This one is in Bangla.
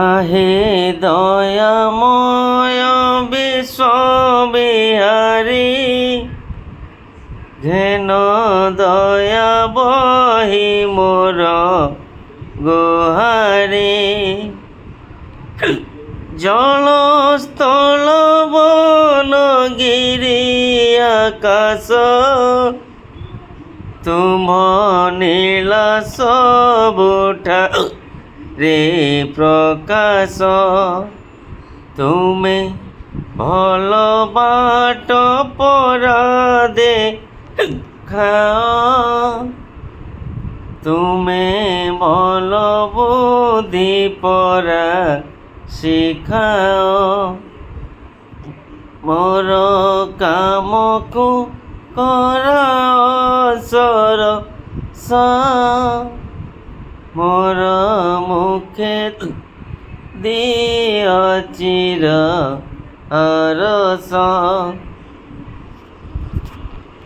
আহে দয়াময় বিশ্ববিহারী, ঘেন দয়া বহি মোর গুহারি। জল স্থল বন গিরি আকাশ, তুম নীলা সবুঠা রে প্রকাশ। তুমি ভাল বাট পরা দেখাও, তুমি ভাল বুদ্ধি পরা শিখাও। মোর কামকু কৰাও সরস, মোর মুখে দিয় চির আরস।